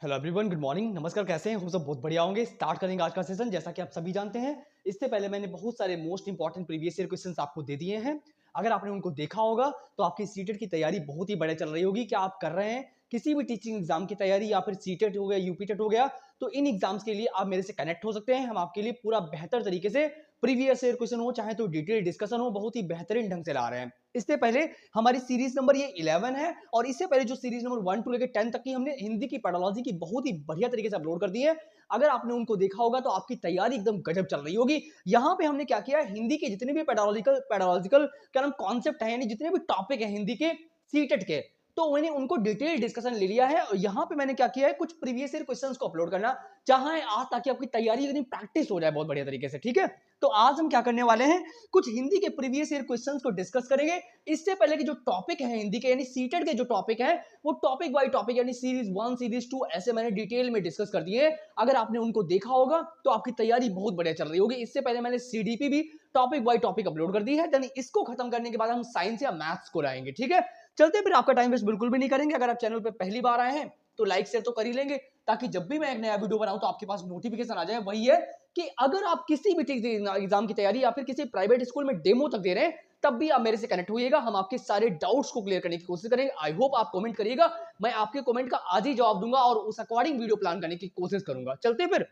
Hello everyone, good morning, नमस्कार। कैसे हैं? हम सब बहुत बढ़िया होंगे। स्टार्ट करेंगे आज का सेशन। जैसा कि आप सभी जानते हैं, इससे पहले मैंने बहुत सारे most important previous year questions आपको दे दिए हैं। अगर आपने उनको देखा होगा तो आपकी सीटेट की तैयारी बहुत ही बढ़िया चल रही होगी। क्या आप कर रहे हैं किसी भी टीचिंग एग्जाम की तैयारी या फिर सीटेट हो गया, यूपीटेट हो गया, तो इन एग्जाम्स के लिए आप मेरे से कनेक्ट हो सकते हैं। हम आपके लिए पूरा बेहतर तरीके से प्रीवियस ईयर क्वेश्चन हो चाहे तो डिटेल डिस्कशन हो, बहुत ही बेहतरीन ढंग से ला रहे हैं। इससे पहले हमारी सीरीज नंबर ये 11 है और इससे पहले जो सीरीज नंबर 1 टू लेकर 10 तक की हमने हिंदी की पेडोलॉजी की बहुत ही बढ़िया तरीके से अपलोड कर दी है। अगर आपने उनको देखा होगा तो आपकी तैयारी एकदम गजब चल रही होगी। यहाँ पे हमने क्या किया है, हिंदी के जितने भी पेडोलॉजिकल पेडोलॉजिकल क्या नाम कॉन्सेप्ट है, यानी जितने भी टॉपिक है हिंदी के सीटेट के, तो मैंने उनको डिटेल डिस्कशन ले लिया है। और यहाँ पे मैंने क्या किया है, कुछ प्रीवियस ईयर क्वेश्चंस को अपलोड करना चाहा है आज, ताकि आपकी तैयारी एकदम प्रैक्टिस हो जाए बहुत बढ़िया तरीके से। ठीक है, तो आज हम क्या करने वाले हैं, कुछ हिंदी के प्रीवियस ईयर क्वेश्चंस को डिस्कस करेंगे। इससे पहले कि जो टॉपिक है हिंदी के यानी सीटेट के जो टॉपिक है, वो टॉपिक बाय टॉपिक यानी सीरीज 1 सीरीज 2 ऐसे मैंने डिटेल में डिस्कस कर दिए। अगर आपने उनको देखा होगा तो आपकी तैयारी बहुत बढ़िया चल रही होगी। इससे पहले मैंने सीडीपी भी टॉपिक बाय टॉपिक अपलोड कर दी है। यानी इसको खत्म करने के बाद हम साइंस या मैथ्स को लाएंगे। ठीक है, चलते फिर, आपका टाइम वेस्ट बिल्कुल भी नहीं करेंगे। अगर आप चैनल पर पहली बार आए हैं तो लाइक शेयर तो कर ही लेंगे, ताकि जब भी मैं एक नया वीडियो बनाऊं तो आपके पास नोटिफिकेशन आ जाए। वही है कि अगर आप किसी भी एग्जाम की तैयारी या फिर किसी प्राइवेट स्कूल में डेमो तक दे रहे हैं, तब भी आप मेरे से कनेक्ट होइएगा। हम आपके सारे डाउट्स को क्लियर करने की कोशिश करेंगे। आई होप आप कमेंट करिएगा, मैं आपके कमेंट का आज ही जवाब दूंगा और उस अकॉर्डिंग वीडियो प्लान करने की कोशिश करूंगा। चलते फिर,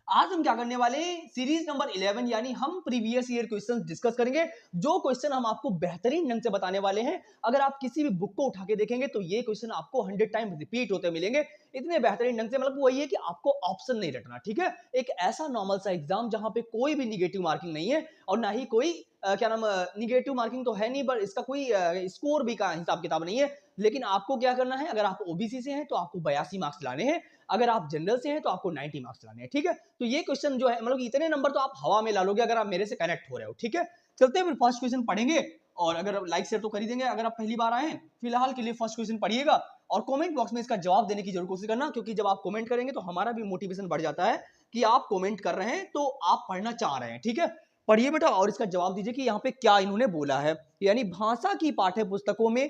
आज हम क्या करने वाले हैं, सीरीज नंबर 11 यानी हम प्रीवियस ईयर क्वेश्चंस डिस्कस करेंगे। जो क्वेश्चन हम आपको बेहतरीन ढंग से बताने वाले हैं, अगर आप किसी भी बुक को उठा के देखेंगे तो ये क्वेश्चन आपको 100 टाइम रिपीट होते मिलेंगे। इतने बेहतरीन ढंग से, मतलब वही है कि आपको ऑप्शन नहीं रटना। ठीक है, एक ऐसा नॉर्मल सा एग्जाम जहां पे कोई भी निगेटिव मार्किंग नहीं है और ना ही कोई क्या नाम निगेटिव मार्किंग तो है नहीं, पर इसका कोई स्कोर भी का हिसाब किताब नहीं है। लेकिन आपको क्या करना है, अगर आप ओबीसी से हैं तो आपको 82 मार्क्स लाने हैं, अगर आप जनरल से हैं तो आपको 90 मार्क्स लाने हैं। ठीक है, तो ये क्वेश्चन जो है, मतलब इतने नंबर तो आप हवा में ला लोगे अगर आप मेरे से कनेक्ट हो रहे हो। ठीक है, चलते हैं फिर फर्स्ट क्वेश्चन पढ़ेंगे। और अगर लाइक शेयर तो कर ही देंगे अगर आप पहली बार आए हैं। फिलहाल के लिए फर्स्ट क्वेश्चन पढ़िएगा और कमेंट बॉक्स में इसका जवाब देने की जरूर कोशिश करना, क्योंकि जब आप कमेंट करेंगे तो हमारा भी मोटिवेशन बढ़ जाता है कि आप कमेंट कर रहे हैं तो आप पढ़ना चाह रहे हैं। ठीक है, पढ़िए बेटा और इसका जवाब दीजिए कि यहाँ पे क्या इन्होंने बोला है। यानी भाषा की पाठ्य पुस्तकों में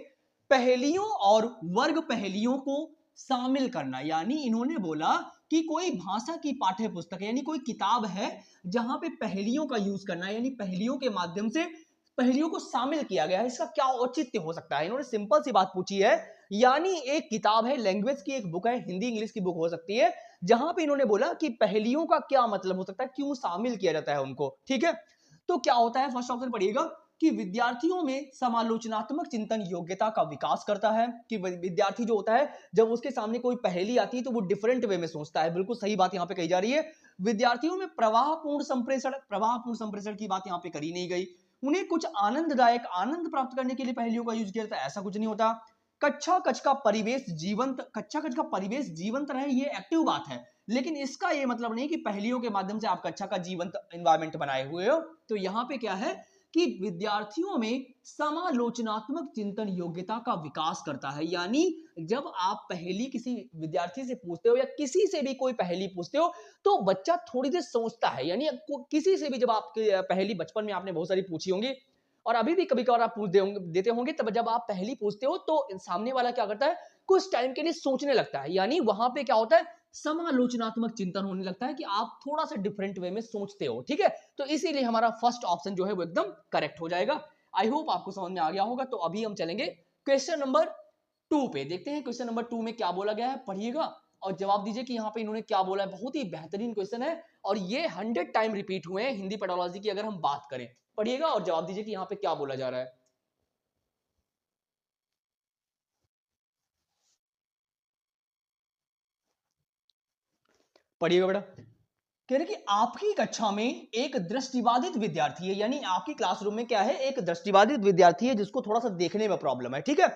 पहेलियों और वर्ग पहेलियों को शामिल करना। यानी इन्होंने बोला कि कोई भाषा की पाठ्य पुस्तक यानी कोई किताब है जहां पे पहेलियों का यूज करना है, यानी पहेलियों के माध्यम से पहेलियों को शामिल किया गया है। इसका क्या औचित्य हो सकता है, इन्होंने सिंपल सी बात पूछी है। यानी एक किताब है, लैंग्वेज की एक बुक है, हिंदी इंग्लिश की बुक हो सकती है, जहां पे इन्होंने बोला कि पहेलियों का क्या मतलब हो सकता है, क्यों शामिल किया जाता है उनको। ठीक है, तो क्या होता है, फर्स्ट ऑप्शन पढ़िएगा कि विद्यार्थियों में समालोचनात्मक चिंतन योग्यता का विकास करता है। कि विद्यार्थी जो होता है, जब उसके सामने कोई पहेली आती है तो वो डिफरेंट वे में सोचता है। बिल्कुल सही बात यहाँ पे कही जा रही है। विद्यार्थियों में प्रवाहपूर्ण संप्रेषण की बात यहाँ पे करी नहीं गई। उन्हें कुछ आनंददायक आनंद प्राप्त करने के लिए पहेलियों का यूज किया जाता है, ऐसा कुछ नहीं होता। कक्षा कक्ष का परिवेश जीवंत रहे, ये एक्टिव बात है, लेकिन इसका ये मतलब नहीं कि पहेलियों के माध्यम से आप कक्षा का जीवंत एनवायरमेंट बनाए हुए हो। तो यहाँ पे क्या है कि विद्यार्थियों में समालोचनात्मक चिंतन योग्यता का विकास करता है। यानी जब आप पहेली किसी विद्यार्थी से पूछते हो या किसी से भी कोई पहेली पूछते हो तो बच्चा थोड़ी देर सोचता है। यानी किसी से भी जब आप पहेली बचपन में आपने बहुत सारी पूछी होंगी और अभी भी कभी कभार आप पूछ देते होंगे, तब जब आप पहेली पूछते हो तो सामने वाला क्या करता है, कुछ टाइम के लिए सोचने लगता है। यानी वहां पे क्या होता है, समालोचनात्मक चिंतन होने लगता है कि आप थोड़ा सा डिफरेंट वे में सोचते हो। ठीक है, तो इसीलिए हमारा फर्स्ट ऑप्शन जो है वो एकदम करेक्ट हो जाएगा। आई होप आपको समझ में आ गया होगा। तो अभी हम चलेंगे क्वेश्चन नंबर 2 पे। देखते हैं क्वेश्चन नंबर 2 में क्या बोला गया है, पढ़िएगा और जवाब दीजिए कि यहाँ पे इन्होंने क्या बोला है। बहुत ही बेहतरीन क्वेश्चन है और ये 100 टाइम रिपीट हुए हैं हिंदी पेडोलॉजी की अगर हम बात करें। पढ़िएगा और जवाब दीजिए कि यहाँ पे क्या बोला जा रहा है। पढ़िएगा बेटा। कह रहे कि आपकी कक्षा में एक दृष्टिबाधित विद्यार्थी है। यानी आपकी क्लासरूम में क्या है, एक दृष्टिबाधित विद्यार्थी है जिसको थोड़ा सा देखने में प्रॉब्लम है। ठीक है,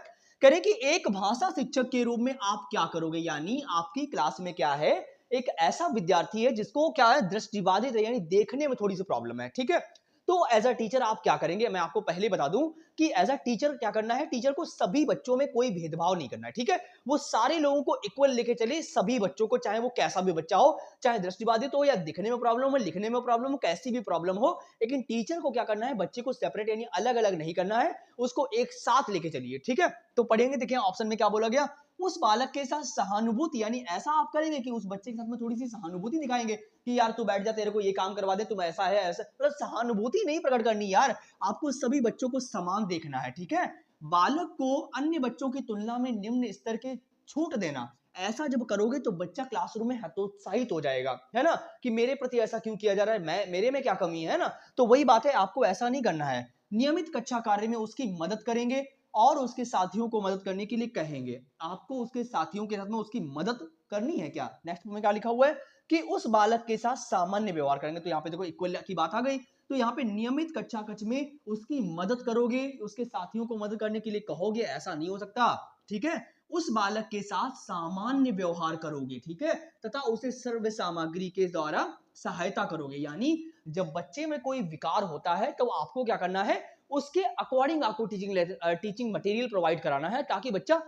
कह रहे कि एक भाषा शिक्षक के रूप में आप क्या करोगे। यानी आपकी क्लास में क्या है, एक ऐसा विद्यार्थी है जिसको क्या है, दृष्टिबाधित है, यानी देखने में थोड़ी सी प्रॉब्लम है। ठीक है, तो एज अ टीचर आप क्या करेंगे, मैं आपको पहले बता दूं कि एज अ टीचर क्या करना है, टीचर को सभी बच्चों में कोई भेदभाव नहीं करना है। ठीक है, वो सारे लोगों को इक्वल लेके चले, सभी बच्चों को, चाहे वो कैसा भी बच्चा हो, चाहे दृष्टिबाधित हो या दिखने में प्रॉब्लम हो, लिखने में प्रॉब्लम हो, कैसी भी प्रॉब्लम हो, लेकिन टीचर को क्या करना है, बच्चे को सेपरेट यानी अलग अलग नहीं करना है, उसको एक साथ लेके चलिए। ठीक है, तो पढ़ेंगे, देखिए ऑप्शन में क्या बोला गया, उस बालक के साथ सहानुभूति, यानी ऐसा आप करेंगे कि उस बच्चे के साथ में थोड़ी सी सहानुभूति दिखाएंगे कि यार तू बैठ जा, तेरे को ये काम करवा दे, तुम ऐसा है ऐसा, मतलब सहानुभूति नहीं प्रकट करनी यार, आपको सभी बच्चों को समान देखना है, ठीक है। बालक को अन्य बच्चों की तुलना में निम्न स्तर के छूट देना, ऐसा जब करोगे तो बच्चा क्लासरूम में हतोत्साहित हो जाएगा, है ना, कि मेरे प्रति ऐसा क्यों किया जा रहा है, मेरे में क्या कमी है ना। तो वही बात है, आपको ऐसा नहीं करना है। नियमित कक्षा कार्य में उसकी मदद करेंगे और उसके साथियों को मदद करने के लिए कहेंगे। आपको उसके साथियों के साथ में उसकी मदद करनी है। क्या नेक्स्ट में क्या लिखा हुआ है कि उस बालक के साथ सामान्य व्यवहार करेंगे। तो यहाँ पे देखो इक्वल की बात आ गई। तो यहाँ पे नियमित कक्षा कक्ष में उसकी मदद करोगे, उसके साथियों को मदद करने के लिए कहोगे, ऐसा नहीं हो सकता, ठीक है। उस बालक के साथ सामान्य व्यवहार करोगे, ठीक है, तथा उसे सर्व सामग्री के द्वारा सहायता करोगे। यानी जब बच्चे में कोई विकार होता है तो आपको क्या करना है, उसके अकॉर्डिंग आपको टीचिंग मटेरियल प्रोवाइड कराना है ताकि बच्चा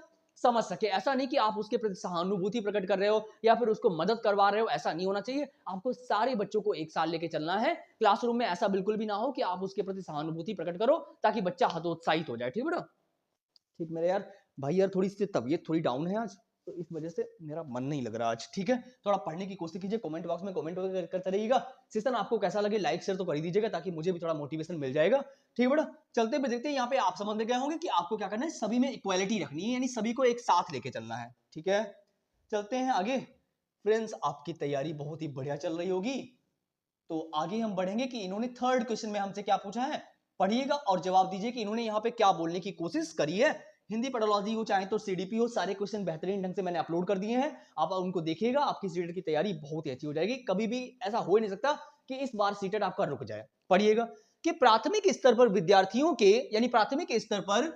समझ सके। ऐसा नहीं कि आप उसके प्रति सहानुभूति प्रकट कर रहे हो या फिर उसको मदद करवा रहे हो, ऐसा नहीं होना चाहिए। आपको सारे बच्चों को एक साथ लेके चलना है क्लासरूम में। ऐसा बिल्कुल भी ना हो कि आप उसके प्रति सहानुभूति प्रकट करो ताकि बच्चा हतोत्साहित हो जाए, ठीक है बेटा। ठीक, मेरे यार भाई यार थोड़ी सी तबीयत थोड़ी डाउन है आज, तो इस वजह से मेरा मन नहीं लग रहा आज, ठीक है। थोड़ा पढ़ने की कोशिश कीजिए, कमेंट बॉक्स में कमेंट वगैरह करते रहिएगा। सेशन आपको कैसा लगे लाइक शेयर तो कर ही दीजिएगा ताकि मुझे भी थोड़ा मोटिवेशन मिल जाएगा, ठीक है बेटा। चलते हुए देखते हैं, यहाँ पे आप समझ में गए होंगे कि आपको क्या करना है, सभी में इक्वालिटी रखनी है, यानी सभी को एक साथ लेके चलना है, ठीक है। चलते हैं आगे। फ्रेंड्स, आपकी तैयारी बहुत ही बढ़िया चल रही होगी, तो आगे हम बढ़ेंगे कि इन्होंने थर्ड क्वेश्चन में हमसे क्या पूछा है, पढ़िएगा और जवाब दीजिए कि इन्होंने यहाँ पे क्या बोलने की कोशिश करी है। हिंदी पेडोलॉजी हो चाहे तो सीडीपी हो, सारे क्वेश्चन बेहतरीन ढंग से मैंने अपलोड कर दिए हैं, आप उनको देखिएगा, आपकी सीटेट की तैयारी बहुत ही अच्छी हो जाएगी। कभी भी ऐसा हो ही नहीं सकता कि इस बार सीटेट आपका रुक जाए। पढ़िएगा कि प्राथमिक स्तर पर विद्यार्थियों के, यानी प्राथमिक स्तर पर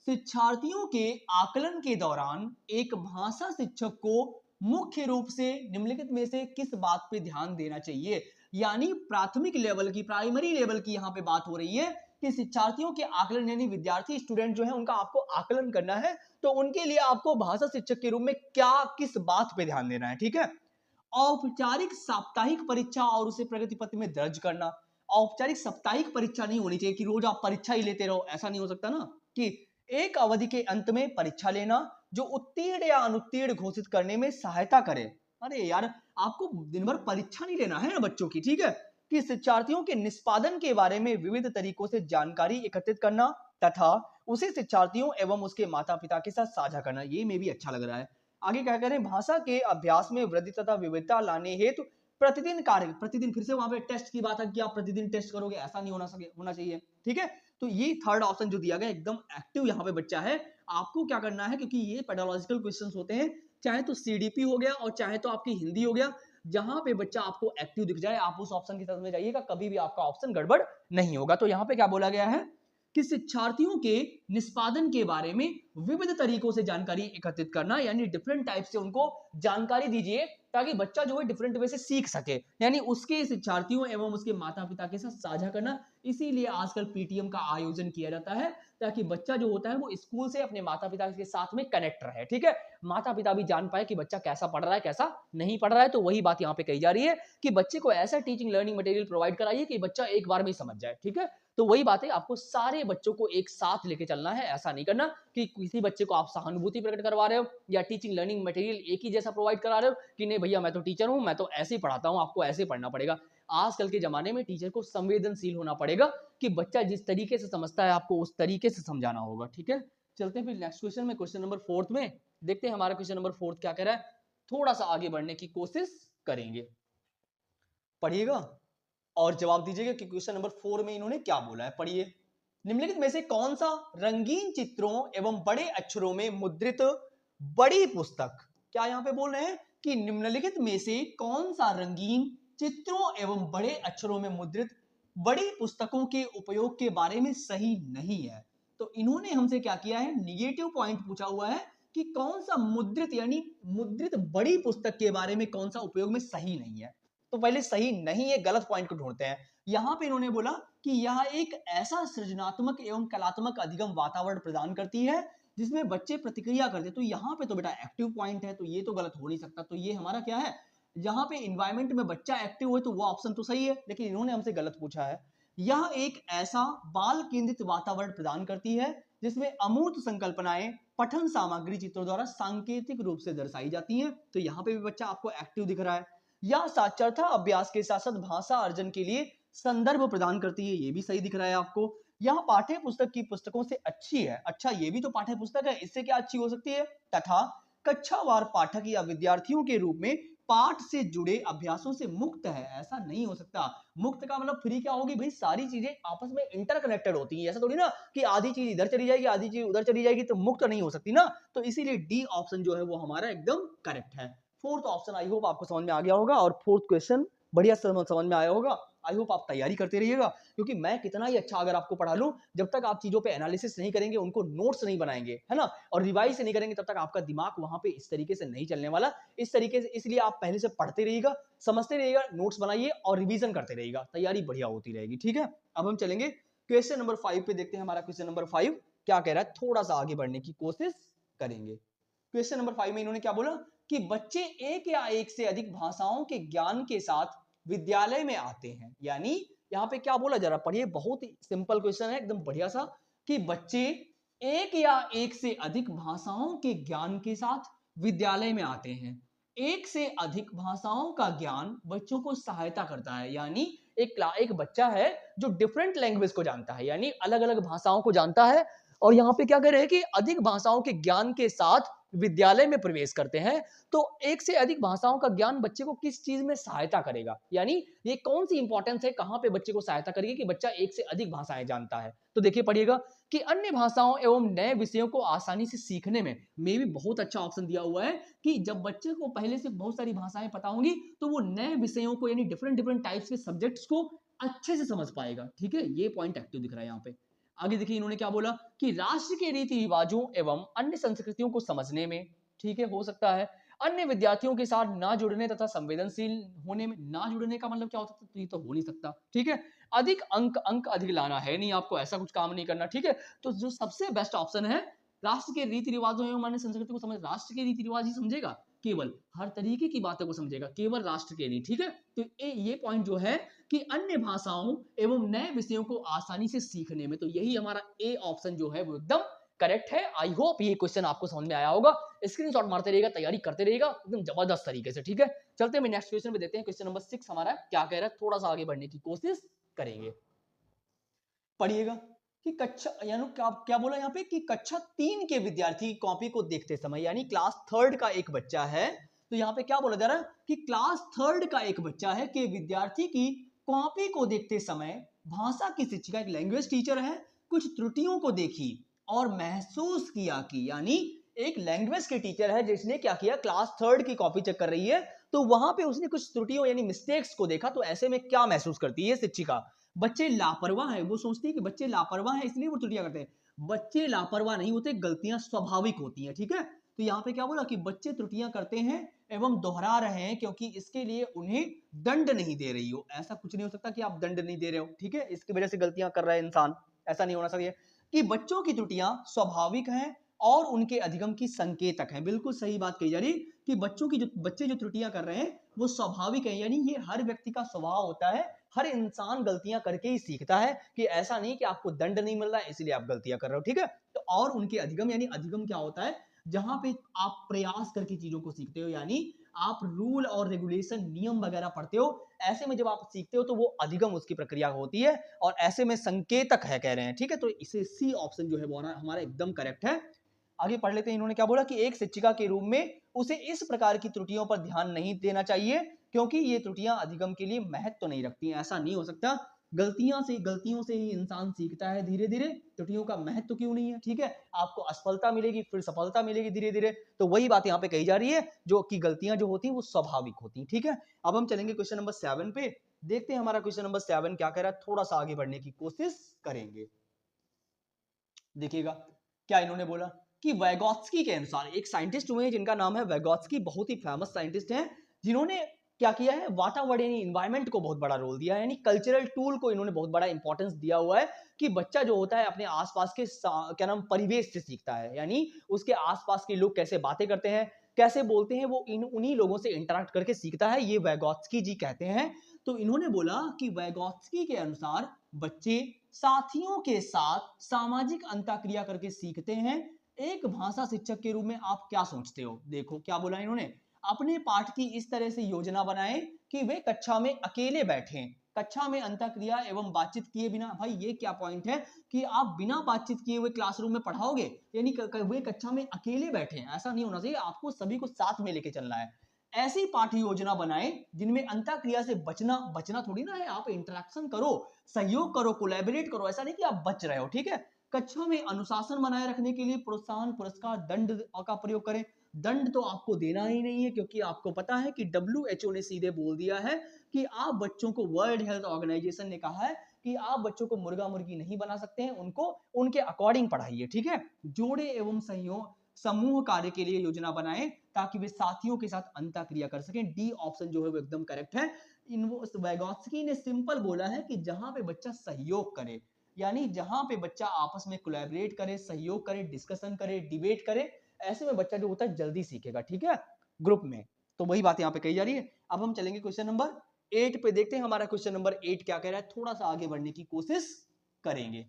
शिक्षार्थियों के आकलन के दौरान एक भाषा शिक्षक को मुख्य रूप से निम्नलिखित में से किस बात पे ध्यान देना चाहिए। यानी प्राथमिक लेवल की, प्राइमरी लेवल की यहाँ पे बात हो रही है कि शिक्षार्थियों के आकलन, यानी विद्यार्थी स्टूडेंट जो है उनका आपको आकलन करना है, तो उनके लिए आपको भाषा शिक्षक के रूप में क्या किस बात पे ध्यान देना है, ठीक है। औपचारिक साप्ताहिक परीक्षा और उसे प्रगति पत्र में दर्ज करना। औपचारिक साप्ताहिक परीक्षा नहीं होनी चाहिए कि रोज आप परीक्षा ही लेते रहो, ऐसा नहीं हो सकता ना, कि एक अवधि के अंत में परीक्षा लेना जो उत्तीर्ण या अनुत्तीर्ण घोषित करने में सहायता करे। अरे यार, आपको दिन भर परीक्षा नहीं लेना है ना बच्चों की, ठीक है। कि शिक्षार्थियों के निष्पादन के बारे में विविध तरीकों से जानकारी एकत्रित करना तथा उसे शिक्षार्थियों एवं उसके माता पिता के साथ साझा करना। ये में भी अच्छा लग रहा है। आगे क्या करें, भाषा के अभ्यास में वृद्धि तथा विविधता लाने हेतु प्रतिदिन कार्य, प्रतिदिन फिर से वहां पे टेस्ट की बात है कि आप प्रतिदिन टेस्ट करोगे, ऐसा नहीं होना चाहिए, ठीक है। तो ये थर्ड ऑप्शन जो दिया गया एकदम एक्टिव यहाँ पे बच्चा है। आपको क्या करना है, क्योंकि ये पेडोलॉजिकल क्वेश्चंस होते हैं, चाहे तो सीडीपी हो गया और चाहे तो आपकी हिंदी हो गया, जहां पे बच्चा आपको एक्टिव दिख जाए आप उस ऑप्शन की तरफ में जाइएगा, कभी भी आपका ऑप्शन गड़बड़ नहीं होगा। तो यहाँ पे क्या बोला गया है कि शिक्षार्थियों के निष्पादन के बारे में विविध तरीकों से जानकारी एकत्रित करना, यानी डिफरेंट टाइप से उनको जानकारी दीजिए ताकि बच्चा जो है डिफरेंट वे से सीख सके, यानी उसके शिक्षार्थियों एवं उसके माता पिता के साथ साझा करना। इसीलिए आजकल पीटीएम का आयोजन किया जाता है ताकि बच्चा जो होता है वो स्कूल से अपने माता पिता के साथ में कनेक्ट रहे, ठीक है। माता पिता भी जान पाए कि बच्चा कैसा पढ़ रहा है कैसा नहीं पढ़ रहा है। तो वही बात यहाँ पे कही जा रही है कि बच्चे को ऐसा टीचिंग लर्निंग मटेरियल प्रोवाइड कराइए कि बच्चा एक बार में ही समझ जाए, ठीक है। तो वही बात है, आपको सारे बच्चों को एक साथ लेके चलना है। ऐसा नहीं करना कि किसी बच्चे को आप सहानुभूति प्रकट करवा रहे हो या टीचिंग लर्निंग मटेरियल एक ही जैसा प्रोवाइड करा रहे हो कि नहीं भैया मैं तो टीचर हूं, मैं तो ऐसे ही पढ़ाता हूं, आपको ऐसे पढ़ना पड़ेगा। आजकल के जमाने में टीचर को संवेदनशील होना पड़ेगा कि बच्चा जिस तरीके से समझता है आपको उस तरीके से समझाना होगा, ठीक है। चलते हैं फिर नेक्स्ट क्वेश्चन में, क्वेश्चन नंबर 4 में देखते हैं हमारा क्वेश्चन नंबर 4 क्या कह रहा है। थोड़ा सा आगे बढ़ने की कोशिश करेंगे, पढ़िएगा और जवाब दीजिएगा कि क्वेश्चन नंबर 4 में इन्होंने क्या बोला है। पढ़िए, निम्नलिखित में से कौन सा रंगीन चित्रों एवं बड़े अक्षरों में मुद्रित बड़ी पुस्तक, क्या यहां पे बोल रहे हैं कि निम्नलिखित में से कौन सा रंगीन चित्रों एवं बड़े अक्षरों में मुद्रित बड़ी पुस्तकों के उपयोग के बारे में सही नहीं है। तो इन्होंने हमसे क्या किया है, निगेटिव पॉइंट पूछा हुआ है कि कौन सा मुद्रित, यानी मुद्रित बड़ी पुस्तक के बारे में कौन सा उपयोग में सही नहीं है। तो पहले सही नहीं है गलत पॉइंट को ढूंढते हैं। यहां पे इन्होंने बोला कि यह एक ऐसा सृजनात्मक एवं कलात्मक अधिगम वातावरण प्रदान करती है जिसमें बच्चे प्रतिक्रिया करते हैं। तो यहाँ पे तो बेटा एक्टिव पॉइंट है, तो ये तो गलत हो नहीं सकता। तो ये हमारा क्या है, जहां पे इन्वायरमेंट में बच्चा एक्टिव हो तो वो ऑप्शन तो सही है, लेकिन इन्होंने हमसे गलत पूछा है। यह एक ऐसा बाल केंद्रित वातावरण प्रदान करती है जिसमें अमूर्त संकल्पनाएं, पठन सामग्री चित्रों द्वारा सांकेतिक रूप से दर्शाई जाती है। तो यहाँ पे भी बच्चा आपको एक्टिव दिख रहा है। या साक्षरता अभ्यास के साथ साथ भाषा अर्जन के लिए संदर्भ प्रदान करती है, ये भी सही दिख रहा है आपको। यहाँ पाठ्य पुस्तक की पुस्तकों से अच्छी है, अच्छा ये भी तो पाठ्य पुस्तक है, इससे क्या अच्छी हो सकती है। तथा कक्षावार पाठक या विद्यार्थियों के रूप में पाठ से जुड़े अभ्यासों से मुक्त है, ऐसा नहीं हो सकता। मुक्त का मतलब फ्री क्या होगी भाई, सारी चीजें आपस में इंटरकनेक्टेड होती हैं, ऐसा थोड़ी ना कि आधी चीज इधर चली जाएगी आधी चीज उधर चली जाएगी, तो मुक्त नहीं हो सकती ना। तो इसीलिए डी ऑप्शन जो है वो हमारा एकदम करेक्ट है। फोर्थ ऑप्शन आई होप आपको समझ में आ गया होगा और फोर्थ क्वेश्चन बढ़िया समझ में आया होगा। आई होप आप तैयारी करते रहिएगा, क्योंकि मैं कितना ही अच्छा अगर आपको पढ़ा लूं, जब तक आप चीजों पे एनालिसिस नहीं करेंगे, उनको नोट्स नहीं बनाएंगे, है ना, और रिवाइज नहीं करेंगे, तब तक आपका दिमाग वहां पे इस तरीके से नहीं चलने वाला। इस तरीके से इसलिए आप पहले से पढ़ते रहिएगा, समझते रहिएगा, नोट्स बनाइए और रिवीजन करते रहिएगा, तैयारी बढ़िया होती रहेगी। ठीक है, अब हम चलेंगे क्वेश्चन नंबर 5 पे, देखते हैं हमारा क्वेश्चन नंबर 5 क्या कह रहा है, थोड़ा सा आगे बढ़ने की कोशिश करेंगे। क्वेश्चन नंबर 5 में इन्होंने क्या बोला कि बच्चे एक या एक से अधिक भाषाओं के ज्ञान के साथ विद्यालय में आते हैं। यानी यहाँ पे क्या बोला, जरा पढ़िए, बहुत ही सिंपल क्वेश्चन है एकदम बढ़िया सा, कि बच्चे एक या एक से अधिक भाषाओं के ज्ञान के साथ विद्यालय में आते हैं। एक से अधिक भाषाओं का ज्ञान बच्चों को सहायता करता है। यानी एक बच्चा है जो डिफरेंट लैंग्वेज को जानता है, यानी अलग अलग भाषाओं को जानता है, और यहाँ पे क्या कह रहे हैं कि अधिक भाषाओं के ज्ञान के साथ विद्यालय में प्रवेश करते हैं। तो एक से अधिक भाषाओं का ज्ञान बच्चे को किस चीज में सहायता करेगा, यानी ये कौन सी इंपॉर्टेंस है, कहां पे बच्चे को सहायता करेगी कि बच्चा एक से अधिक भाषाएं जानता है। तो देखिए पढ़िएगा कि अन्य भाषाओं एवं नए विषयों को आसानी से सीखने में भी बहुत अच्छा ऑप्शन दिया हुआ है कि जब बच्चे को पहले से बहुत सारी भाषाएं पता होंगी, तो वो नए विषयों को यानी डिफरेंट डिफरेंट टाइप्स के सब्जेक्ट्स को अच्छे से समझ पाएगा। ठीक है, ये पॉइंट एक्टिव दिख रहा है यहाँ पे। आगे देखिए इन्होंने क्या बोला कि राष्ट्र के रीति रिवाजों एवं अन्य संस्कृतियों को समझने में, ठीक है, हो सकता है अन्य विद्यार्थियों के साथ ना जुड़ने तथा संवेदनशील होने में। ना जुड़ने का मतलब क्या होता है, तो ये तो हो नहीं सकता। ठीक है, अधिक अंक अधिक लाना है नहीं, आपको ऐसा कुछ काम नहीं करना। ठीक है, तो जो सबसे बेस्ट ऑप्शन है, राष्ट्र के रीति रिवाजों एवं अन्य संस्कृति को समझ, राष्ट्र के रीति रिवाज ही समझेगा, केवल हर तरीके की बातों को समझेगा, केवल राष्ट्र के नहीं। ठीक है, तो ये पॉइंट जो है कि अन्य भाषाओं एवं नए विषयों को आसानी से सीखने में, तो यही हमारा ए ऑप्शन जो है वो एकदम करेक्ट है। आई होप ये क्वेश्चन आपको समझ में आया होगा, स्क्रीनशॉट मारते रहिएगा, तैयारी करते रहिएगा एकदम जबरदस्त तरीके से। ठीक है, चलते हैं नेक्स्ट क्वेश्चन पे, देते हैं क्वेश्चन नंबर 6 हमारा क्या कह रहा है, थोड़ा सा आगे बढ़ने की कोशिश करेंगे। पढ़िएगा कि कक्षा यानी क्या बोला यहाँ पे कि कक्षा 3 के विद्यार्थी कॉपी को देखते समय, यानी क्लास 3 का एक बच्चा है, तो यहाँ पे क्या बोला जा रहा है कि क्लास 3 का एक बच्चा है कि विद्यार्थी की कॉपी को देखते समय भाषा की शिक्षिका, एक लैंग्वेज टीचर है, कुछ त्रुटियों को देखी और महसूस किया कि, यानी एक लैंग्वेज के टीचर है जिसने क्या किया, क्लास 3 की कॉपी चेक कर रही है, तो वहां पे उसने कुछ त्रुटियों यानी मिस्टेक्स को देखा। तो ऐसे में क्या महसूस करती है शिक्षिका, बच्चे लापरवाह है, वो सोचती है कि बच्चे लापरवाह है इसलिए वो त्रुटियां करते हैं। बच्चे लापरवाह नहीं होते, गलतियां स्वाभाविक होती हैं। ठीक है, तो यहाँ पे क्या बोला कि बच्चे त्रुटियां करते हैं एवं दोहरा रहे हैं क्योंकि इसके लिए उन्हें दंड नहीं दे रही हो। ऐसा कुछ नहीं हो सकता कि आप दंड नहीं दे रहे हो, ठीक है, इसकी वजह से गलतियां कर रहा है इंसान, ऐसा नहीं होना चाहिए। कि बच्चों की त्रुटियां स्वाभाविक हैं और उनके अधिगम की संकेतक हैं। बिल्कुल सही बात कही जा रही कि बच्चे जो त्रुटियां कर रहे हैं वो स्वाभाविक है, यानी ये हर व्यक्ति का स्वभाव होता है, हर इंसान गलतियां करके ही सीखता है, कि ऐसा नहीं कि आपको दंड नहीं मिल रहा है इसलिए आप गलतियां कर रहे हो। ठीक है, तो और उनके अधिगम, यानी अधिगम क्या होता है, जहां पे आप प्रयास करके चीजों को सीखते हो, यानी आप रूल और रेगुलेशन नियम वगैरह पढ़ते हो, ऐसे में जब आप सीखते हो तो वो अधिगम उसकी प्रक्रिया होती है, और ऐसे में संकेतक है कह रहे हैं। ठीक है, तो इसे सी ऑप्शन जो है वो हमारा एकदम करेक्ट है। आगे पढ़ लेते हैं, इन्होंने क्या बोला कि एक शिक्षिका के रूप में उसे इस प्रकार की त्रुटियों पर ध्यान नहीं देना चाहिए क्योंकि ये त्रुटियां अधिगम के लिए महत्व नहीं रखती हैं। ऐसा नहीं हो सकता, गलतियों से ही इंसान सीखता है धीरे धीरे, त्रुटियों का महत्व क्यों नहीं है। ठीक है, आपको असफलता मिलेगी फिर सफलता मिलेगी धीरे धीरे, तो वही बात यहाँ पे कही जा रही है, जो कि गलतियां जो होती हैं वो स्वाभाविक होती हैं। ठीक है, अब हम चलेंगे क्वेश्चन नंबर 7 पे, देखते हैं हमारा क्वेश्चन नंबर 7 क्या कह रहा है, थोड़ा सा आगे बढ़ने की कोशिश करेंगे। देखिएगा क्या इन्होंने बोला कि वैगोत्स्की के अनुसार, एक साइंटिस्ट हुए हैं जिनका नाम है वैगोत्स्की, बहुत ही फेमस साइंटिस्ट हैं, जिन्होंने क्या किया है, वातावरण यानी इन्वायरमेंट को बहुत बड़ा रोल दिया है, यानी कल्चरल टूल को इन्होंने बहुत बड़ा इंपॉर्टेंस दिया हुआ है कि बच्चा जो होता है अपने आसपास के क्या नाम परिवेश से सीखता है, यानी उसके आसपास के लोग कैसे बातें करते हैं, कैसे बोलते हैं, वो उन्हीं लोगों से इंटरेक्ट करके सीखता है, ये वैगोत्स्की जी कहते हैं। तो इन्होंने बोला कि वैगोत्स्की के अनुसार बच्चे साथियों के साथ सामाजिक अंतःक्रिया करके सीखते हैं, एक भाषा शिक्षक के रूप में आप क्या सोचते हो? देखो क्या बोला इन्होंने, अपने पाठ की इस तरह से योजना बनाएं कि वे कक्षा में अकेले बैठें, कक्षा में अंतःक्रिया एवं बातचीत किए बिना। भाई ये क्या पॉइंट है कि आप बिना बातचीत किए हुए क्लासरूम में पढ़ाओगे, यानी वे कक्षा में अकेले बैठे हैं, ऐसा नहीं होना चाहिए, आपको सभी को साथ में लेके चलना है। ऐसी पाठ्य योजना बनाएं जिनमें अंतःक्रिया से बचना बचना थोड़ी ना है, आप इंटरेक्शन करो, सहयोग करो, कोलैबोरेट करो, ऐसा नहीं कि आप बच रहे हो, ठीक है। कक्षा में अनुशासन बनाए रखने के लिए प्रोत्साहन, पुरस्कार, दंड का प्रयोग करें। दंड तो आपको देना ही नहीं है, क्योंकि आपको पता है कि WHO ने सीधे बोल दिया है कि आप बच्चों को, वर्ल्ड हेल्थ ऑर्गेनाइजेशन ने कहा है कि आप बच्चों को मुर्गा मुर्गी नहीं बना सकते हैं, उनको उनके अकॉर्डिंग पढ़ाइए, ठीक है। जोड़े एवं सहयोग समूह कार्य के लिए योजना बनाएं ताकि वे साथियों के साथ अंतःक्रिया कर सकें। डी ऑप्शन जो है वो एकदम करेक्ट है। वैगोत्स्की ने सिंपल बोला है कि जहां पे बच्चा सहयोग करे, यानी जहां पे बच्चा आपस में कोलैबोरेट करे, सहयोग करे, डिस्कशन करे, डिबेट करे, ऐसे में बच्चा जो होता है जल्दी सीखेगा, ठीक है, ग्रुप में। तो वही बात यहाँ पे कही जा रही है। अब हम चलेंगे क्वेश्चन नंबर 8 पे, देखते हैं हमारा क्वेश्चन नंबर 8 क्या कह रहा है, थोड़ा सा आगे बढ़ने की कोशिश करेंगे,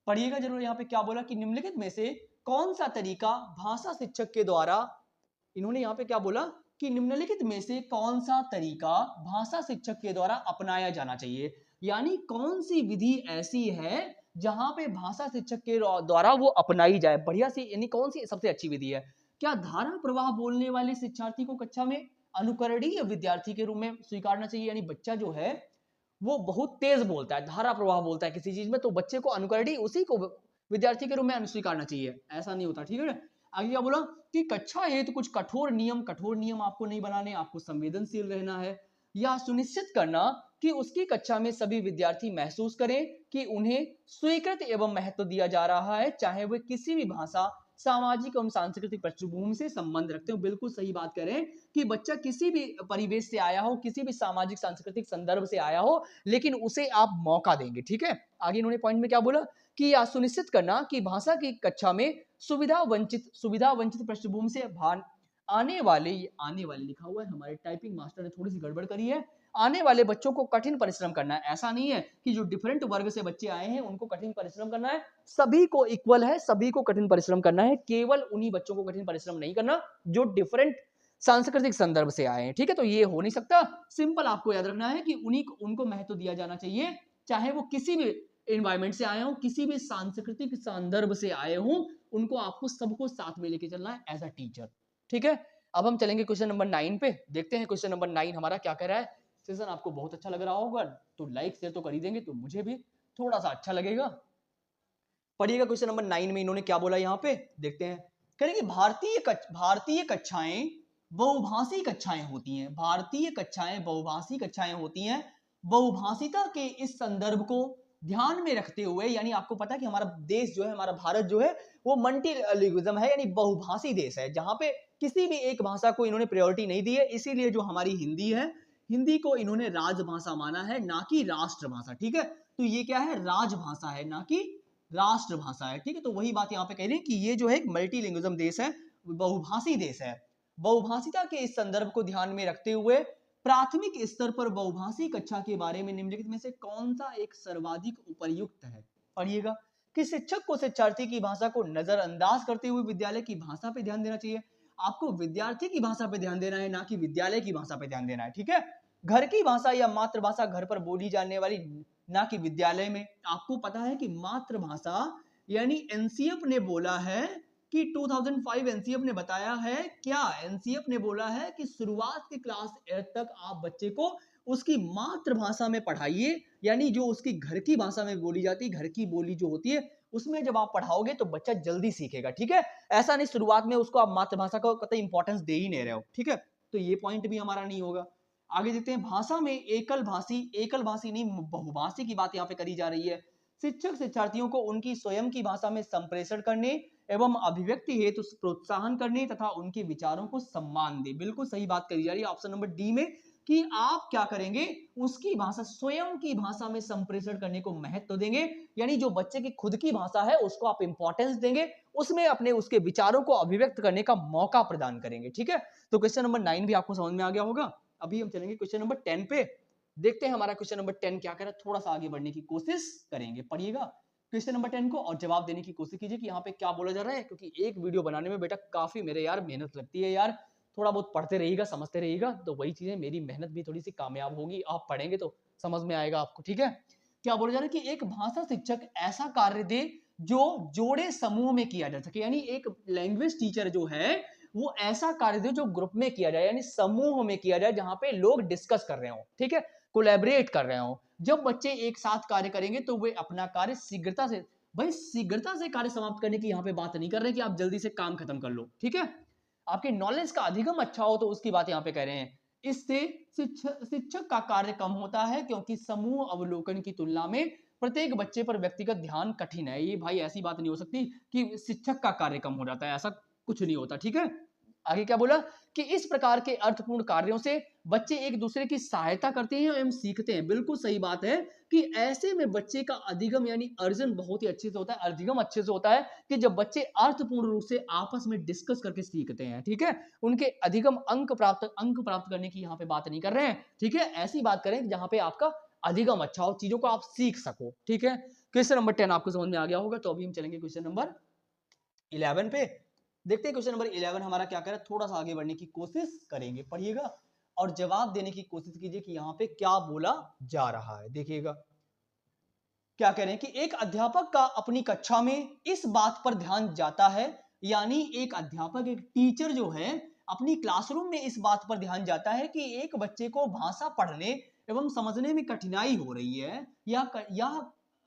पढ़िएगा जरूर। यहाँ पे क्या बोला कि निम्नलिखित में से कौन सा तरीका भाषा शिक्षक के द्वारा, इन्होंने यहाँ पे क्या बोला कि निम्नलिखित में से कौन सा तरीका भाषा शिक्षक के द्वारा अपनाया जाना चाहिए, यानी कौन सी विधि ऐसी है जहां पे भाषा शिक्षक के द्वारा वो अपनाई जाए, बढ़िया सी, यानी कौन सी सबसे अच्छी विधि है। क्या धारा प्रवाह बोलने वाले शिक्षार्थी को कक्षा में अनुकरणीय विद्यार्थी के रूप में स्वीकारना चाहिए, यानी बच्चा जो है वो बहुत तेज बोलता है, धारा प्रवाह बोलता है किसी चीज में, तो बच्चे को अनुकरणीय उसी को विद्यार्थी के रूप में स्वीकारना चाहिए, ऐसा नहीं होता, ठीक है। आगे क्या बोला कि कक्षा हेतु कुछ कठोर नियम आपको नहीं बनाने, आपको संवेदनशील रहना है, या सुनिश्चित करना कि उसकी कक्षा में सभी विद्यार्थी महसूस करें कि उन्हें स्वीकृत एवं महत्व दिया जा रहा है, चाहे वे किसी भी भाषा, सामाजिक एवं सांस्कृतिक पृष्ठभूमि से संबंध रखते हो। बिल्कुल सही बात करें कि बच्चा किसी भी परिवेश से आया हो, किसी भी सामाजिक सांस्कृतिक संदर्भ से आया हो, लेकिन उसे आप मौका देंगे, ठीक है। आगे इन्होंने पॉइंट में क्या बोला कि यह सुनिश्चित करना कि भाषा की कक्षा में सुविधा वंचित पृष्ठभूमि से आने वाले लिखा हुआ है, हमारे टाइपिंग मास्टर ने थोड़ी सी गड़बड़ करी है, आने वाले बच्चों को कठिन परिश्रम करना है। ऐसा नहीं है कि जो डिफरेंट वर्ग से बच्चे आए हैं उनको कठिन परिश्रम करना है, सभी को इक्वल है, सभी को कठिन परिश्रम करना है, केवल उन्हीं बच्चों को कठिन परिश्रम नहीं करना जो डिफरेंट सांस्कृतिक संदर्भ से आए हैं, ठीक है। तो ये हो नहीं सकता, सिंपल आपको याद रखना है कि उनको महत्व दिया जाना चाहिए, चाहे वो किसी भी एनवायरमेंट से आए हो, किसी भी सांस्कृतिक संदर्भ से आए हो, उनको आपको सबको साथ में लेके चलना है एज अ टीचर, ठीक है। अब हम चलेंगे क्वेश्चन नंबर 9 पे, देखते हैं क्वेश्चन नंबर 9 हमारा क्या कह रहा है। सेशन आपको बहुत अच्छा लग रहा होगा तो लाइक शेयर तो कर ही देंगे, तो मुझे भी थोड़ा सा अच्छा लगेगा। पढ़िएगा क्वेश्चन नंबर 9 में इन्होंने क्या बोला, यहाँ पे देखते हैं। कहेंगे भारतीय कक्षाएं बहुभाषी कक्षाएं होती हैं, भारतीय कक्षाएं बहुभाषी कक्षाएं होती हैं। बहुभाषिता के इस संदर्भ को ध्यान में रखते हुए, यानी आपको पता है कि हमारा देश जो है, हमारा भारत जो है वो मल्टीलिंग्विज्म है, यानी बहुभाषी देश है, जहां पे किसी भी एक भाषा को इन्होंने प्रायोरिटी नहीं दी है। इसीलिए जो हमारी हिंदी है, हिंदी को इन्होंने राजभाषा माना है, ना कि राष्ट्रभाषा, ठीक है। तो ये क्या है, राजभाषा है, ना कि राष्ट्रभाषा है, ठीक है। तो वही बात यहाँ पे कह रही है कि ये जो है एक मल्टीलिंग्विज्म देश है, बहुभाषी देश है। बहुभाषिता के इस संदर्भ को ध्यान में रखते हुए प्राथमिक स्तर पर बहुभाषी कक्षा के बारे में निम्नलिखित में से कौन सा एक सर्वाधिक उपयुक्त है। पढ़िएगा कि शिक्षक को शिक्षार्थी की भाषा को नजरअंदाज करते हुए विद्यालय की भाषा पे ध्यान देना चाहिए। आपको विद्यार्थी की भाषा पे ध्यान देना है, ना कि विद्यालय की भाषा पे ध्यान देना है, ठीक है। घर की भाषा या मातृभाषा घर पर बोली जाने वाली, ना कि विद्यालय में। आपको पता है कि मातृभाषा, यानी एनसीएफ ने बोला है कि 2005 एनसीएफ ने बताया है, क्या एनसीएफ ने बोला है कि शुरुआत के क्लास 8 तक आप बच्चे को उसकी मातृभाषा में पढ़ाइए, यानी जो उसकी घर की भाषा में बोली जाती है, घर की बोली जो होती है उसमें जब आप पढ़ाओगे तो बच्चा जल्दी सीखेगा, ठीक है। ऐसा नहीं शुरुआत में उसको आप मातृभाषा को कतई इंपॉर्टेंस दे ही नहीं रहे हो, ठीक है। तो ये पॉइंट भी हमारा नहीं होगा। आगे देखते हैं, भाषा में एकल भाषी नहीं बहुभाषी की बात यहाँ पे करी जा रही है। शिक्षक शिक्षार्थियों को उनकी स्वयं की भाषा में संप्रेषण करने एवं अभिव्यक्ति हेतु प्रोत्साहन करने तथा उनके विचारों को सम्मान दे। बिल्कुल सही बात करी जा रही है ऑप्शन नंबर डी में, कि आप क्या करेंगे, उसकी भाषा, स्वयं की भाषा में संप्रेषण करने को महत्व देंगे, यानी जो बच्चे की खुद की भाषा है उसको आप इंपॉर्टेंस देंगे, उसमें अपने उसके विचारों को अभिव्यक्त करने का मौका प्रदान करेंगे, ठीक है। तो क्वेश्चन नंबर 9 भी आपको समझ में आ गया होगा। अभी हम चलेंगे क्वेश्चन नंबर 10 पे, देखते हैं हमारा क्वेश्चन नंबर 10 क्या कर रहा है, थोड़ा सा आगे बढ़ने की कोशिश करेंगे, पढ़िएगा क्वेश्चन नंबर 10 को और जवाब देने की कोशिश कीजिए कि यहाँ पे क्या बोला जा रहा है, क्योंकि एक वीडियो बनाने में बेटा काफी मेरे यार मेहनत लगती है यार। थोड़ा बहुत पढ़ते रहिएगा, समझते रहिएगा, तो वही चीजें मेरी मेहनत भी थोड़ी सी कामयाब होगी। आप पढ़ेंगे तो समझ में आएगा आपको, ठीक है। क्या बोला जा रहा है कि एक भाषा शिक्षक ऐसा कार्य दे जो जोड़े समूह में किया जा सके, यानी एक लैंग्वेज टीचर जो है वो ऐसा कार्य दे जो ग्रुप में किया जाए, यानी समूह में किया जाए, जहां पे लोग डिस्कस कर रहे हो, ठीक है, कोलैबोरेट कर रहे हो। जब बच्चे एक साथ कार्य करेंगे तो वे अपना कार्य शीघ्रता से, भाई शीघ्रता से कार्य समाप्त करने की यहाँ पे बात नहीं कर रहे कि आप जल्दी से काम खत्म कर लो, ठीक है। आपके नॉलेज का अधिगम अच्छा हो तो उसकी बात यहाँ पे कह रहे हैं। इससे शिक्षक का कार्य कम होता है क्योंकि समूह अवलोकन की तुलना में प्रत्येक बच्चे पर व्यक्तिगत ध्यान कठिन है। ये भाई ऐसी बात नहीं हो सकती कि शिक्षक का कार्य कम हो जाता है, ऐसा कुछ नहीं होता, ठीक है। आगे क्या बोला कि इस प्रकार के अर्थपूर्ण कार्यों से बच्चे एक दूसरे की सहायता करते हैं एवं सीखते हैं। बिल्कुल सही बात है कि ऐसे में बच्चे का अधिगम यानी अर्जन बहुत ही अच्छे से होता है, अधिगम अच्छे से होता है कि जब बच्चे अर्थपूर्ण रूप से आपस में डिस्कस करके सीखते हैं, ठीक है। उनके अधिगम अंक प्राप्त करने की यहाँ पे बात नहीं कर रहे हैं, ठीक है। ऐसी बात करें जहां पे आपका अधिगम अच्छा हो, चीजों को आप सीख सको, ठीक है। क्वेश्चन नंबर 10 आपको समझ में आ गया होगा, तो अभी हम चलेंगे क्वेश्चन नंबर 11 पे। देखते हैं क्वेश्चन नंबर 11 हमारा क्या कर रहा है, थोड़ा सा आगे बढ़ने की कोशिश करेंगे, पढ़िएगा और जवाब देने की कोशिश कीजिए कि यहाँ पे क्या बोला जा रहा है। देखिएगा क्या कह रहे हैं कि एक अध्यापक का अपनी कक्षा में इस बात पर ध्यान जाता है, यानी एक अध्यापक, एक टीचर जो है अपनी क्लासरूम में इस बात पर ध्यान जाता है कि एक बच्चे को भाषा पढ़ने एवं समझने में कठिनाई हो रही है, या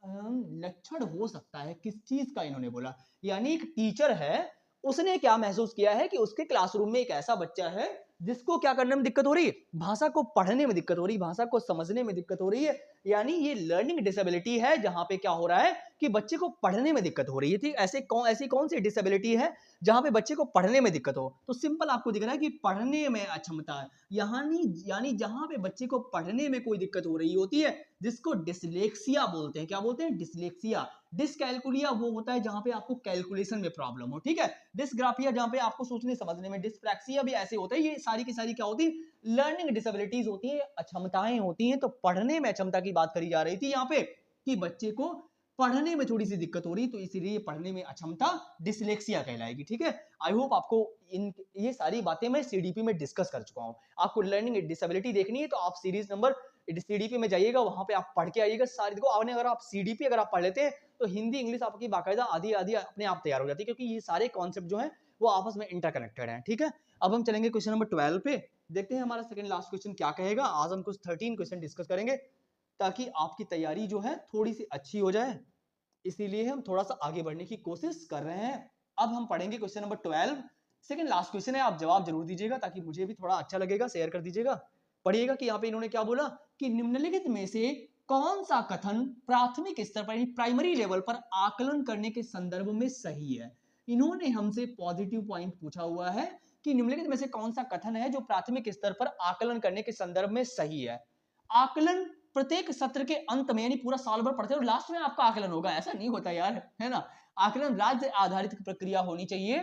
लक्षण हो सकता है किस चीज का, इन्होंने बोला। यानी एक टीचर है, उसने क्या महसूस किया है कि उसके क्लासरूम में एक ऐसा बच्चा है जिसको क्या करने में दिक्कत हो रही है, भाषा को पढ़ने में दिक्कत हो रही है, भाषा को समझने में दिक्कत हो रही है। यानी ये लर्निंग डिसेबिलिटी है, जहां पे क्या हो रहा है कि बच्चे को पढ़ने में दिक्कत हो रही है। ठीक, ऐसी कौन सी डिसेबिलिटी है जहां पे बच्चे को पढ़ने में दिक्कत हो? तो सिंपल आपको दिख रहा है कि पढ़ने में अक्षमता है, यानी जहां पे बच्चे को पढ़ने में कोई दिक्कत हो रही होती है, जिसको डिसलेक्सिया बोलते हैं। क्या बोलते हैं? डिसलेक्सिया। डिसकैलकुलिया वो होता है जहां पे आपको कैलकुलेशन में प्रॉब्लम हो, ठीक है। डिसग्राफिया जहां पे आपको सोचने समझने में, डिस्प्रैक्सिया भी ऐसे होता है। ये सारी की सारी क्या होती है? लर्निंग डिसेबिलिटीज होती है, अक्षमताएं होती हैं। तो पढ़ने में अक्षमता की बात करी जा रही थी यहाँ पे कि बच्चे को पढ़ने में थोड़ी सी दिक्कत हो रही, तो इसीलिए पढ़ने में अक्षमता डिसलेक्सिया कहलाएगी, ठीक है। आई होप आपको ये सारी बातें मैं सीडीपी में डिस्कस कर चुका हूं। आपको लर्निंग डिसेबिलिटी देखनी है तो आप सीरीज नंबर सीडीपी में जाइएगा, वहां पे आप पढ़ के आइएगा सारी। देखो आपने अगर आप सीडीपी अगर आप पढ़ लेते हैं तो हिंदी इंग्लिश आपकी बाकायदा आधी आधी अपने आप तैयार हो जाती है, क्योंकि ये सारे कॉन्सेप्ट जो है वो आपस में इंटरकनेक्टेड हैं, ठीक है। अब हम चलेंगे क्वेश्चन नंबर 12 पे। देखते हैं हमारा सेकंड लास्ट क्वेश्चन क्या कहेगा। आज हम कुछ 13 क्वेश्चन डिस्कस करेंगे ताकि आपकी तैयारी जो है थोड़ी सी अच्छी हो जाए, इसीलिए हम थोड़ा सा आगे बढ़ने की कोशिश कर रहे हैं। अब हम पढ़ेंगे question number 12, second last question है। आप जवाब जरूर दीजिएगा ताकि मुझे भी थोड़ा अच्छा लगेगा, शेयर कर दीजिएगा। पढ़िएगा कि यहाँ पे इन्होंने क्या बोला कि निम्नलिखित में से कौन सा कथन प्राथमिक स्तर पर यानी प्राइमरी लेवल पर आकलन करने के संदर्भ में सही है। इन्होंने हमसे पॉजिटिव पॉइंट पूछा हुआ है कि निम्नलिखित में से कौन सा कथन है जो प्राथमिक स्तर पर आकलन करने के संदर्भ में सही है। आकलन प्रत्येक सत्र के अंत में यानी पूरा साल भर पढ़ते हैं और लास्ट में आपका आकलन होगा, ऐसा नहीं होता यार, है ना। आकलन राज्य आधारित प्रक्रिया होनी चाहिए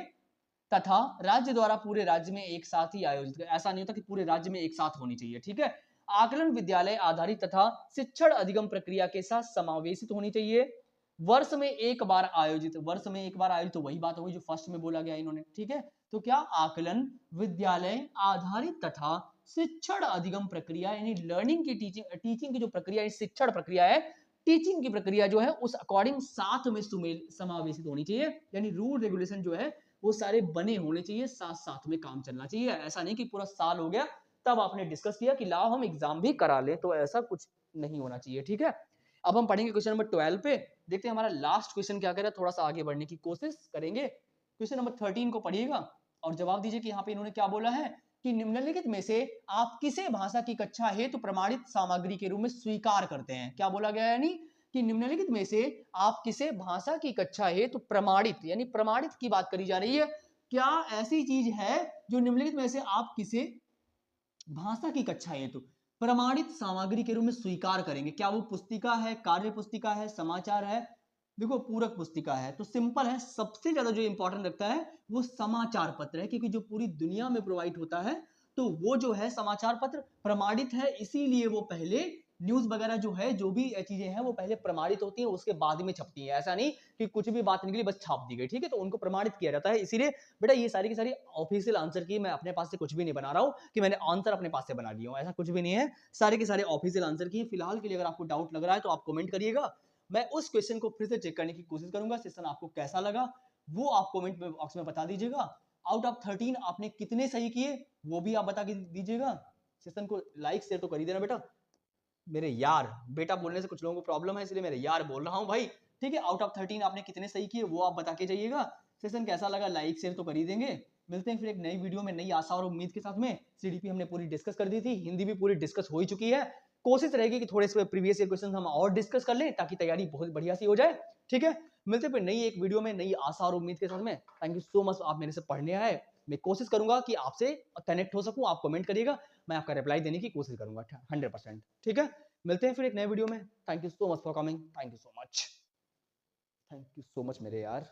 तथा राज्य द्वारा पूरे राज्य में एक साथ ही आयोजित, ऐसा नहीं होता कि पूरे राज्य में एक साथ होनी चाहिए, ठीक है। आकलन विद्यालय आधारित तथा शिक्षण अधिगम प्रक्रिया के साथ समावेशित होनी चाहिए। वर्ष में एक बार आयोजित, वर्ष में एक बार आयोजित, तो वही बात होगी जो फर्स्ट में बोला गया इन्होंने, ठीक है। तो क्या आकलन विद्यालय आधारित तथा शिक्षण अधिगम प्रक्रिया यानी लर्निंग की टीचिंग की जो प्रक्रिया शिक्षण प्रक्रिया है, टीचिंग की प्रक्रिया जो है उस अकॉर्डिंग साथ में समावेशित होनी चाहिए। यानी रूल रेगुलेशन जो है वो सारे बने होने चाहिए, साथ साथ में काम चलना चाहिए। ऐसा नहीं कि पूरा साल हो गया तब आपने डिस्कस किया कि लाओ हम एग्जाम भी करा लें, तो ऐसा कुछ नहीं होना चाहिए, ठीक है। अब हम पढ़ेंगे क्वेश्चन नंबर 12 पे। देखते हैं हमारा लास्ट क्वेश्चन क्या कह रहा है, थोड़ा सा आगे बढ़ने की कोशिश करेंगे। क्वेश्चन नंबर 13 को पढ़िएगा और जवाब दीजिए कि यहाँ पे इन्होंने क्या बोला है कि निम्नलिखित में से आप किसे भाषा की कक्षा हेतु प्रमाणित सामग्री के रूप में स्वीकार करते हैं। क्या बोला गया है, यानी कि निम्नलिखित में से आप किसे भाषा की कक्षा हेतु प्रमाणित, यानी प्रमाणित की बात करी जा रही है। क्या ऐसी चीज है जो निम्नलिखित में से आप किसे भाषा की कक्षा हेतु प्रमाणित सामग्री के रूप में स्वीकार करेंगे? क्या वो पुस्तिका है, कार्य पुस्तिका है, समाचार है? देखो पूरक पुस्तिका है तो सिंपल है, सबसे ज्यादा जो इंपॉर्टेंट रखता है वो समाचार पत्र है, क्योंकि जो पूरी दुनिया में प्रोवाइड होता है तो वो जो है समाचार पत्र प्रमाणित है, इसीलिए वो पहले न्यूज़ वगैरह जो है, जो भी चीज़ें हैं वो पहले प्रमाणित होती हैं, उसके बाद में छपती हैं। ऐसा नहीं कि कुछ भी बात निकली बस छाप दी गई, ठीक है? तो उनको प्रमाणित किया जाता है। इसीलिए बेटा ये सारी की सारी ऑफिशियल आंसर की मैं अपने पास से कुछ भी नहीं बना रहा हूँ कि मैंने आंसर अपने पास से बना लिया हूँ, ऐसा कुछ भी नहीं है। सारे के सारे ऑफिशियल आंसर की हैं। फिलहाल के लिए अगर आपको डाउट लग रहा है तो आप कमेंट करिएगा। मैं उस क्वेश्चन को फिर से चेक करने की कोशिश करूँगा। सेशन आपको कैसा लगा, वो आप कमेंट में बॉक्स में बता दीजिएगा। आउट ऑफ 13 आपने कितने सही किए, वो भी आप बता के दीजिएगा। सेशन को लाइक शेयर तो कर ही देना बेटा। मेरे यार, बेटा बोलने से कुछ लोगों को प्रॉब्लम है, इसलिए मेरे यार बोल रहा हूँ भाई, ठीक है? आउट ऑफ 13 आपने कितने सही किए वो आप बता के जाइएगा। सेशन कैसा लगा लाइक शेयर तो कर ही देंगे। मिलते हैं फिर एक नई वीडियो में नई आशा और उम्मीद के साथ में। सीडीपी हमने पूरी डिस्कस कर दी थी, हिंदी भी पूरी डिस्कस हो ही चुकी है। कोशिश रहेगी कि थोड़े से प्रीवियस ईयर क्वेश्चन हम और डिस्कस कर लें ताकि तैयारी बहुत बढ़िया सी हो जाए, ठीक है? मिलते हैं फिर नई एक वीडियो में नई आशा और उम्मीद के साथ में। थैंक यू सो मच, आप मेरे से पढ़ने आए। मैं कोशिश करूंगा कि आपसे कनेक्ट हो सकूं। आप कमेंट करिएगा, मैं आपका रिप्लाई देने की कोशिश करूंगा 100%, ठीक है? मिलते हैं फिर एक नए वीडियो में। Thank you so much for coming. Thank you so much, thank you so much मेरे यार।